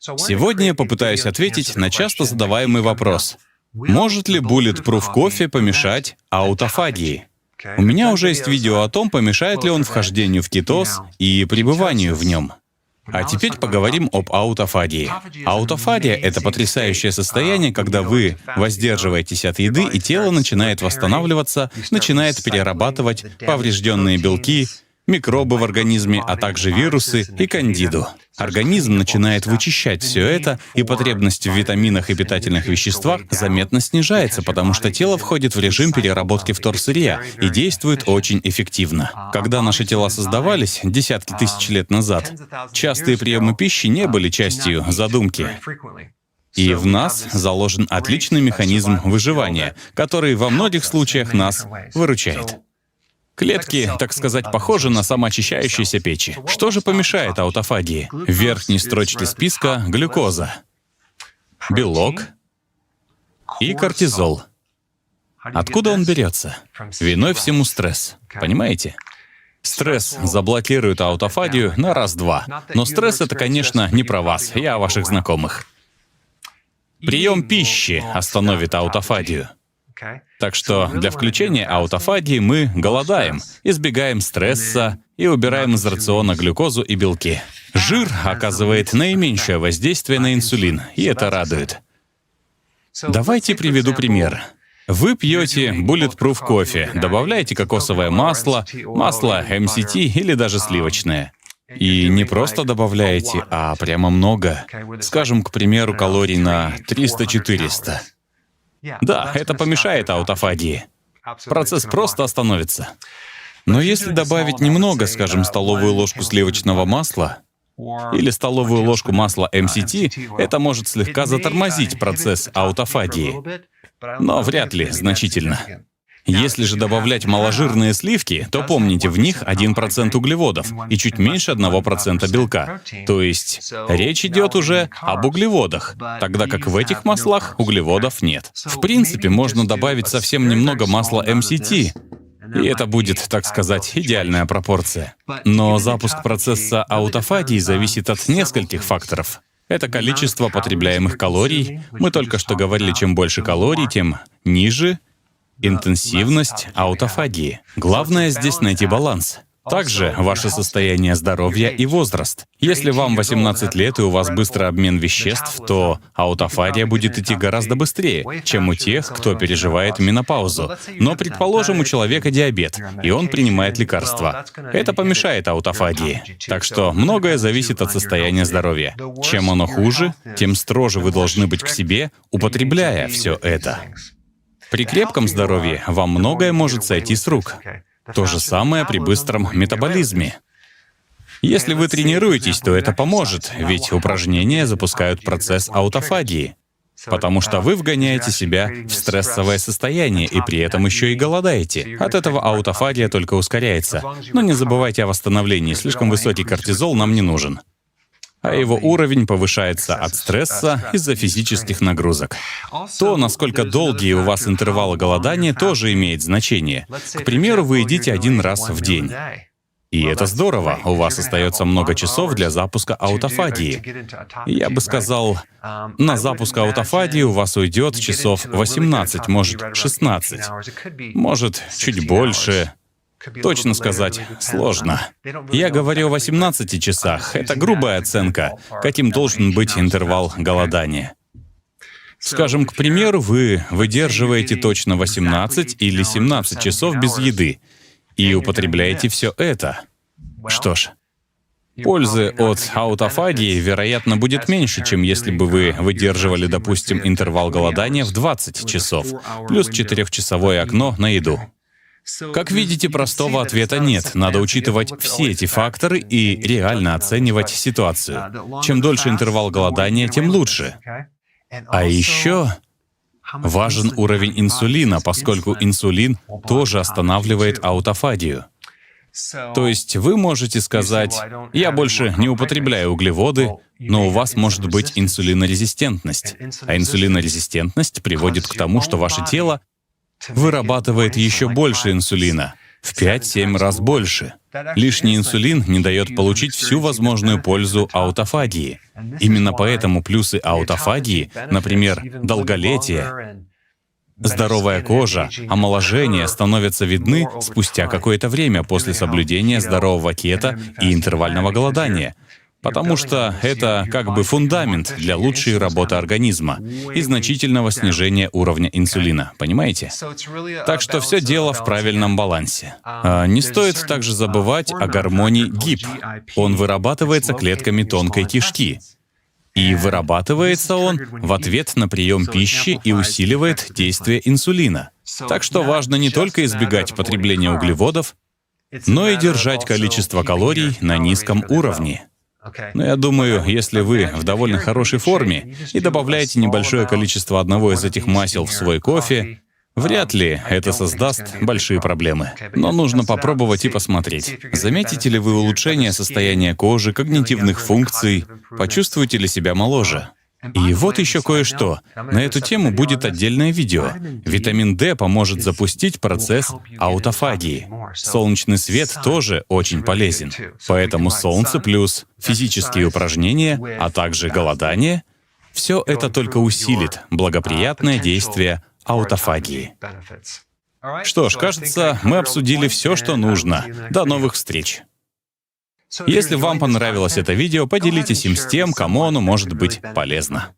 Сегодня я попытаюсь ответить на часто задаваемый вопрос. Может ли Bulletproof кофе помешать аутофагии? У меня уже есть видео о том, помешает ли он вхождению в кетоз и пребыванию в нем. А теперь поговорим об аутофагии. Аутофагия — это потрясающее состояние, когда вы воздерживаетесь от еды, и тело начинает восстанавливаться, начинает перерабатывать поврежденные белки, микробы в организме, а также вирусы и кандиду. Организм начинает вычищать все это, и потребность в витаминах и питательных веществах заметно снижается, потому что тело входит в режим переработки вторсырья и действует очень эффективно. Когда наши тела создавались десятки тысяч лет назад, частые приемы пищи не были частью задумки. И в нас заложен отличный механизм выживания, который во многих случаях нас выручает. Клетки, так сказать, похожи на самоочищающиеся печи. Что же помешает аутофагии? В верхней строчке списка — глюкоза, белок и кортизол. Откуда он берется? Виной всему стресс. Понимаете? Стресс заблокирует аутофагию на раз-два. Но стресс — это, конечно, не про вас, я о ваших знакомых. Прием пищи остановит аутофагию. Так что для включения аутофагии мы голодаем, избегаем стресса и убираем из рациона глюкозу и белки. Жир оказывает наименьшее воздействие на инсулин, и это радует. Давайте приведу пример. Вы пьете Bulletproof кофе, добавляете кокосовое масло, масло MCT или даже сливочное. И не просто добавляете, а прямо много. Скажем, к примеру, калорий на 300-400. Да, это помешает аутофагии. Процесс просто остановится. Но если добавить немного, скажем, столовую ложку сливочного масла или столовую ложку масла MCT, это может слегка затормозить процесс аутофагии, но вряд ли значительно. Если же добавлять маложирные сливки, то помните, в них 1% углеводов и чуть меньше 1% белка. То есть речь идет уже об углеводах, тогда как в этих маслах углеводов нет. В принципе, можно добавить совсем немного масла MCT, и это будет, так сказать, идеальная пропорция. Но запуск процесса аутофагии зависит от нескольких факторов. Это количество потребляемых калорий. Мы только что говорили, чем больше калорий, тем ниже интенсивность аутофагии. Главное здесь найти баланс. Также ваше состояние здоровья и возраст. Если вам 18 лет и у вас быстрый обмен веществ, то аутофагия будет идти гораздо быстрее, чем у тех, кто переживает менопаузу. Но, предположим, у человека диабет, и он принимает лекарства. Это помешает аутофагии. Так что многое зависит от состояния здоровья. Чем оно хуже, тем строже вы должны быть к себе, употребляя все это. При крепком здоровье вам многое может сойти с рук. То же самое при быстром метаболизме. Если вы тренируетесь, то это поможет, ведь упражнения запускают процесс аутофагии, потому что вы вгоняете себя в стрессовое состояние и при этом еще и голодаете. От этого аутофагия только ускоряется. Но не забывайте о восстановлении, слишком высокий кортизол нам не нужен. А его уровень повышается от стресса из-за физических нагрузок. То, насколько долгие у вас интервалы голодания, тоже имеет значение. К примеру, вы едите 1 раз в день. И это здорово, у вас остается много часов для запуска аутофагии. Я бы сказал, на запуск аутофагии у вас уйдет часов 18, может, 16. Может, чуть больше. Точно сказать сложно. Я говорю о 18 часах. Это грубая оценка, каким должен быть интервал голодания. Скажем, к примеру, вы выдерживаете точно 18 или 17 часов без еды и употребляете все это. Что ж, пользы от аутофагии, вероятно, будет меньше, чем если бы вы выдерживали, допустим, интервал голодания в 20 часов, плюс 4-часовое окно на еду. Как видите, простого ответа нет. Надо учитывать все эти факторы и реально оценивать ситуацию. Чем дольше интервал голодания, тем лучше. А еще важен уровень инсулина, поскольку инсулин тоже останавливает аутофагию. То есть вы можете сказать: «Я больше не употребляю углеводы», но у вас может быть инсулинорезистентность. А инсулинорезистентность приводит к тому, что ваше тело вырабатывает еще больше инсулина, в 5-7 раз больше. Лишний инсулин не дает получить всю возможную пользу аутофагии. Именно поэтому плюсы аутофагии, например, долголетие, здоровая кожа, омоложение становятся видны спустя какое-то время после соблюдения здорового кето и интервального голодания, потому что это как бы фундамент для лучшей работы организма и значительного снижения уровня инсулина, понимаете? Так что все дело в правильном балансе. Не стоит также забывать о гормоне ГИП. Он вырабатывается клетками тонкой кишки. И вырабатывается он в ответ на прием пищи и усиливает действие инсулина. Так что важно не только избегать потребления углеводов, но и держать количество калорий на низком уровне. Но я думаю, если вы в довольно хорошей форме и добавляете небольшое количество одного из этих масел в свой кофе, вряд ли это создаст большие проблемы. Но нужно попробовать и посмотреть. Заметите ли вы улучшение состояния кожи, когнитивных функций? Почувствуете ли себя моложе? И вот еще кое-что. На эту тему будет отдельное видео. Витамин D поможет запустить процесс аутофагии. Солнечный свет тоже очень полезен. Поэтому солнце плюс физические упражнения, а также голодание — все это только усилит благоприятное действие аутофагии. Что ж, кажется, мы обсудили все, что нужно. До новых встреч! Если вам понравилось это видео, поделитесь им с тем, кому оно может быть полезно.